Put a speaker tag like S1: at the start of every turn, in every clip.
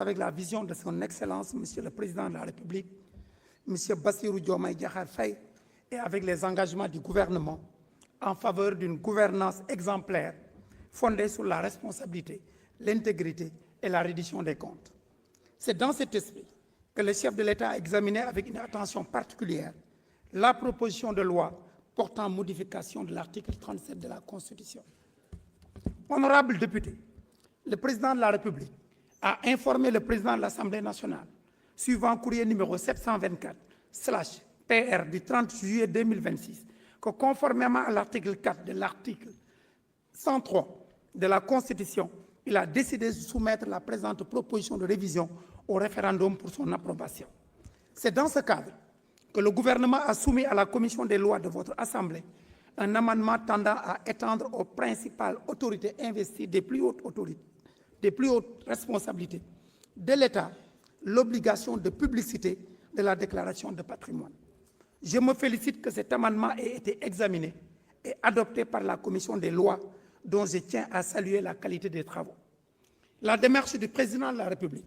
S1: avec la vision de son Excellence, Monsieur le Président de la République, Monsieur Bassirou Diomaye Diakhar Faye, et avec les engagements du gouvernement en faveur d'une gouvernance exemplaire fondée sur la responsabilité, l'intégrité et la reddition des comptes. C'est dans cet esprit que le chef de l'État a examiné avec une attention particulière la proposition de loi portant modification de l'article 37 de la Constitution. Honorables députés, le Président de la République a informé le Président de l'Assemblée nationale, suivant courrier numéro 724/PR du 30 juillet 2026, que conformément à l'article 4 de l'article 103 de la Constitution, il a décidé de soumettre la présente proposition de révision au référendum pour son approbation. C'est dans ce cadre que le gouvernement a soumis à la Commission des lois de votre Assemblée un amendement tendant à étendre aux principales autorités investies des plus hautes responsabilités de l'État l'obligation de publicité de la déclaration de patrimoine. Je me félicite que cet amendement ait été examiné et adopté par la Commission des lois, dont je tiens à saluer la qualité des travaux. La démarche du Président de la République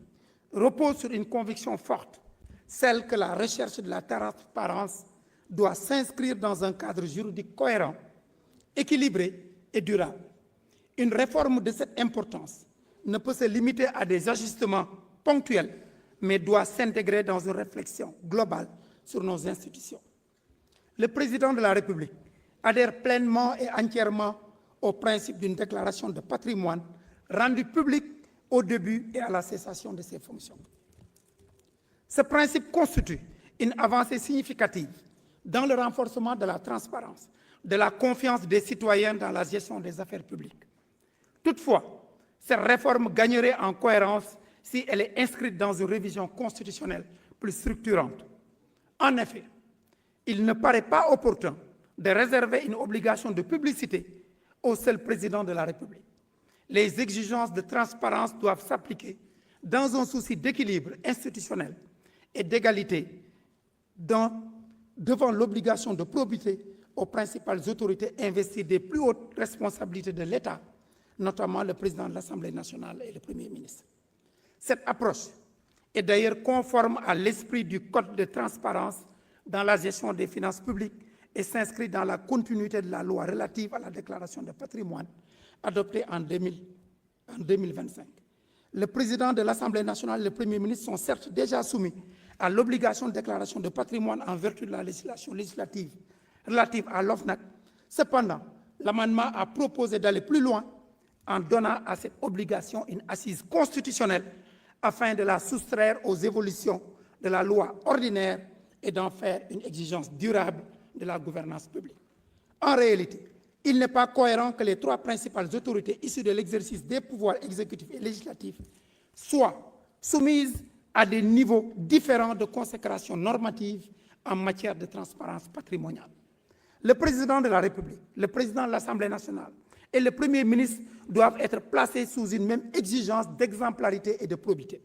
S1: repose sur une conviction forte, celle que la recherche de la transparence doit s'inscrire dans un cadre juridique cohérent, équilibré et durable. Une réforme de cette importance ne peut se limiter à des ajustements ponctuels, mais doit s'intégrer dans une réflexion globale sur nos institutions. Le Président de la République adhère pleinement et entièrement au principe d'une déclaration de patrimoine rendue publique au début et à la cessation de ses fonctions. Ce principe constitue une avancée significative dans le renforcement de la transparence, de la confiance des citoyens dans la gestion des affaires publiques. Toutefois, cette réforme gagnerait en cohérence si elle est inscrite dans une révision constitutionnelle plus structurante. En effet, il ne paraît pas opportun de réserver une obligation de publicité au seul président de la République. Les exigences de transparence doivent s'appliquer dans un souci d'équilibre institutionnel et d'égalité devant l'obligation de probité aux principales autorités investies des plus hautes responsabilités de l'État, notamment le président de l'Assemblée nationale et le Premier ministre. Cette approche est d'ailleurs conforme à l'esprit du Code de transparence dans la gestion des finances publiques et s'inscrit dans la continuité de la loi relative à la déclaration de patrimoine adoptée en 2025. Le président de l'Assemblée nationale et le Premier ministre sont certes déjà soumis à l'obligation de déclaration de patrimoine en vertu de la législation législative relative à l'OFNAC. Cependant, l'amendement a proposé d'aller plus loin en donnant à cette obligation une assise constitutionnelle afin de la soustraire aux évolutions de la loi ordinaire et d'en faire une exigence durable de la gouvernance publique. En réalité, il n'est pas cohérent que les trois principales autorités issues de l'exercice des pouvoirs exécutifs et législatifs soient soumises à des niveaux différents de consécration normative en matière de transparence patrimoniale. Le président de la République, le président de l'Assemblée nationale et le Premier ministre doivent être placés sous une même exigence d'exemplarité et de probité.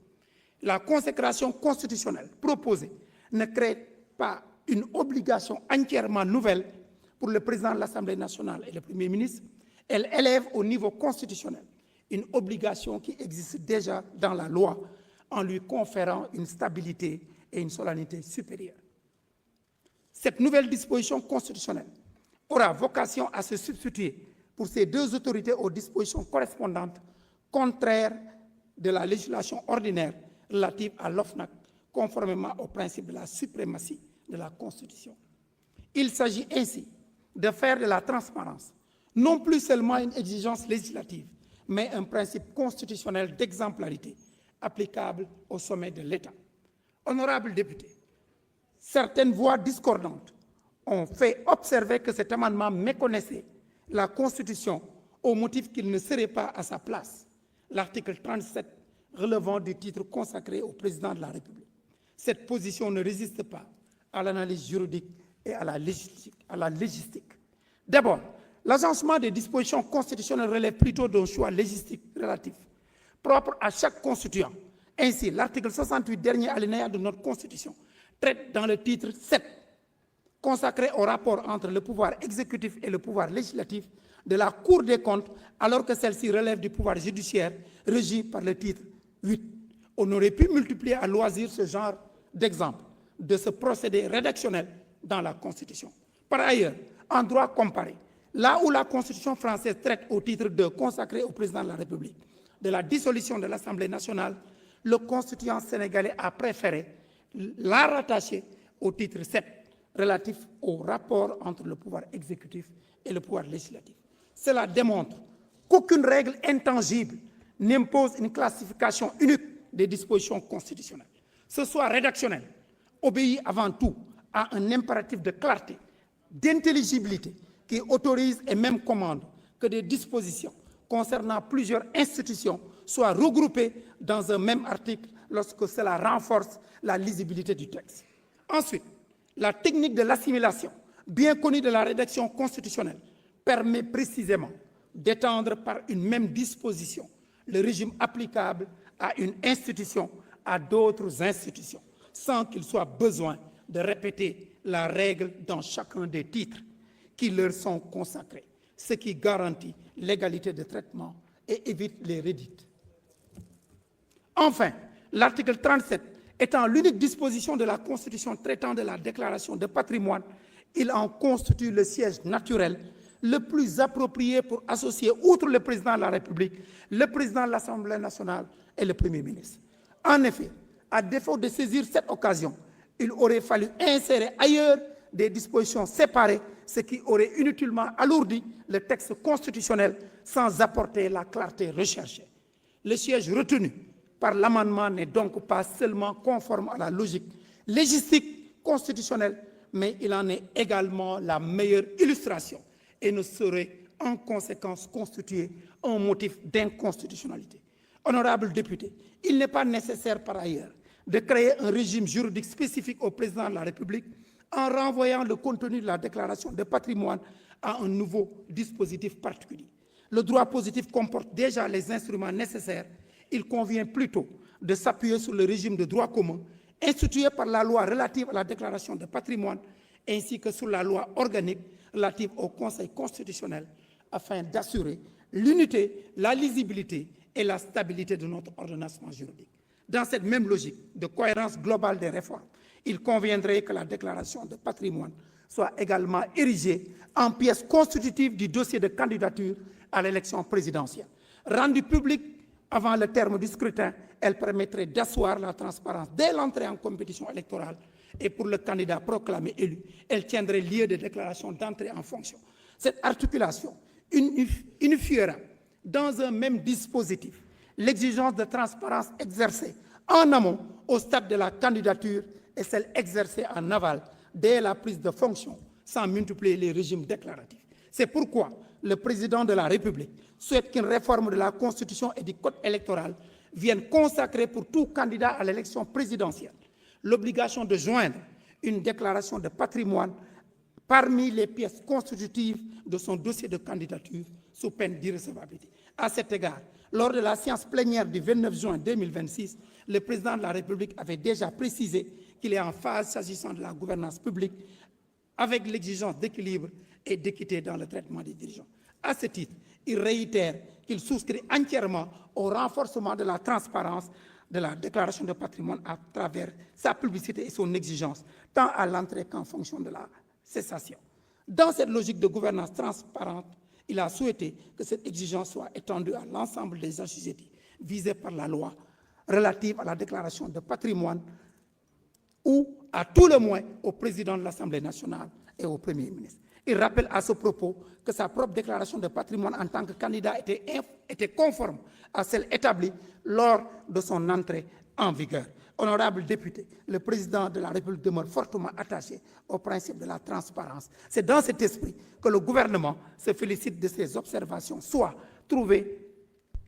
S1: La consécration constitutionnelle proposée ne crée pas une obligation entièrement nouvelle pour le président de l'Assemblée nationale et le Premier ministre. Elle élève au niveau constitutionnel une obligation qui existe déjà dans la loi en lui conférant une stabilité et une solennité supérieures. Cette nouvelle disposition constitutionnelle aura vocation à se substituer pour ces deux autorités aux dispositions correspondantes contraires de la législation ordinaire relative à l'OFNAC, conformément au principe de la suprématie de la Constitution. Il s'agit ainsi de faire de la transparence non plus seulement une exigence législative, mais un principe constitutionnel d'exemplarité applicable au sommet de l'État. Honorables députés, certaines voix discordantes ont fait observer que cet amendement méconnaissait la Constitution au motif qu'il ne serait pas à sa place, l'article 37 relevant du titre consacré au président de la République. Cette position ne résiste pas à l'analyse juridique et à la légistique. D'abord, l'agencement des dispositions constitutionnelles relève plutôt d'un choix légistique relatif, propre à chaque constituant. Ainsi, l'article 68, dernier alinéa de notre Constitution, traite dans le titre 7, consacré au rapport entre le pouvoir exécutif et le pouvoir législatif, de la Cour des comptes, alors que celle-ci relève du pouvoir judiciaire régi par le titre 8. On aurait pu multiplier à loisir ce genre d'exemples de ce procédé rédactionnel dans la Constitution. Par ailleurs, en droit comparé, là où la Constitution française traite au titre 2 consacré au président de la République de la dissolution de l'Assemblée nationale, le constituant sénégalais a préféré la rattacher au titre 7 relatif au rapport entre le pouvoir exécutif et le pouvoir législatif. Cela démontre qu'aucune règle intangible n'impose une classification unique des dispositions constitutionnelles. Ce soit rédactionnel, obéit avant tout à un impératif de clarté, d'intelligibilité qui autorise et même commande que des dispositions concernant plusieurs institutions soient regroupées dans un même article lorsque cela renforce la lisibilité du texte. Ensuite, la technique de l'assimilation, bien connue de la rédaction constitutionnelle, permet précisément d'étendre par une même disposition le régime applicable à une institution à d'autres institutions, sans qu'il soit besoin de répéter la règle dans chacun des titres qui leur sont consacrés, ce qui garantit l'égalité de traitement et évite les redites. Enfin, l'article 37 étant l'unique disposition de la Constitution traitant de la déclaration de patrimoine, il en constitue le siège naturel le plus approprié pour associer, outre le président de la République, le président de l'Assemblée nationale et le Premier ministre. En effet, à défaut de saisir cette occasion, il aurait fallu insérer ailleurs des dispositions séparées, ce qui aurait inutilement alourdi le texte constitutionnel sans apporter la clarté recherchée. Le siège retenu par l'amendement n'est donc pas seulement conforme à la logique légistique constitutionnelle, mais il en est également la meilleure illustration et ne saurait en conséquence constituer un motif d'inconstitutionnalité. Honorables députés, il n'est pas nécessaire par ailleurs de créer un régime juridique spécifique au président de la République en renvoyant le contenu de la déclaration de patrimoine à un nouveau dispositif particulier. Le droit positif comporte déjà les instruments nécessaires. Il convient plutôt de s'appuyer sur le régime de droit commun institué par la loi relative à la déclaration de patrimoine ainsi que sur la loi organique relative au Conseil constitutionnel afin d'assurer l'unité, la lisibilité et la stabilité de notre ordonnancement juridique. Dans cette même logique de cohérence globale des réformes, il conviendrait que la déclaration de patrimoine soit également érigée en pièce constitutive du dossier de candidature à l'élection présidentielle. Rendue publique avant le terme du scrutin, elle permettrait d'asseoir la transparence dès l'entrée en compétition électorale et pour le candidat proclamé élu, elle tiendrait lieu de déclaration d'entrée en fonction. Cette articulation unifiera dans un même dispositif l'exigence de transparence exercée en amont au stade de la candidature et celle exercée en aval dès la prise de fonction sans multiplier les régimes déclaratifs. C'est pourquoi le président de la République souhaite qu'une réforme de la Constitution et du Code électoral vienne consacrer pour tout candidat à l'élection présidentielle l'obligation de joindre une déclaration de patrimoine parmi les pièces constitutives de son dossier de candidature sous peine d'irrecevabilité. À cet égard, lors de la séance plénière du 29 juin 2026, le président de la République avait déjà précisé qu'il est en phase s'agissant de la gouvernance publique avec l'exigence d'équilibre et d'équité dans le traitement des dirigeants. À ce titre, il réitère qu'il souscrit entièrement au renforcement de la transparence de la déclaration de patrimoine à travers sa publicité et son exigence, tant à l'entrée qu'en fonction de la cessation. Dans cette logique de gouvernance transparente, il a souhaité que cette exigence soit étendue à l'ensemble des assujettis visés par la loi relative à la déclaration de patrimoine ou, à tout le moins, au président de l'Assemblée nationale et au Premier ministre. Il rappelle à ce propos que sa propre déclaration de patrimoine en tant que candidat était conforme à celle établie lors de son entrée en vigueur. Honorables députés, le président de la République demeure fortement attaché au principe de la transparence. C'est dans cet esprit que le gouvernement se félicite de ces observations, soit trouvées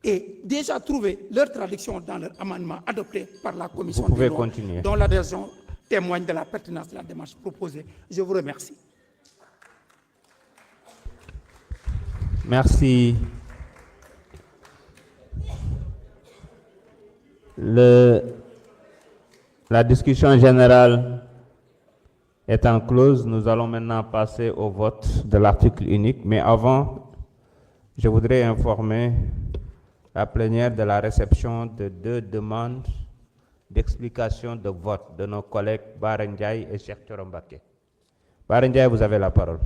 S1: et déjà trouvé leur traduction dans leur amendement adopté par la Commission des lois, dont l'adhésion témoigne de la pertinence de la démarche proposée. Je vous remercie.
S2: Merci. La discussion générale étant close, nous allons maintenant passer au vote de l'article unique. Mais avant, je voudrais informer la plénière de la réception de 2 demandes d'explication de vote de nos collègues Bara Ndiaye et Cheikh Thioro Mbacké. Bara Ndiaye, vous avez la parole.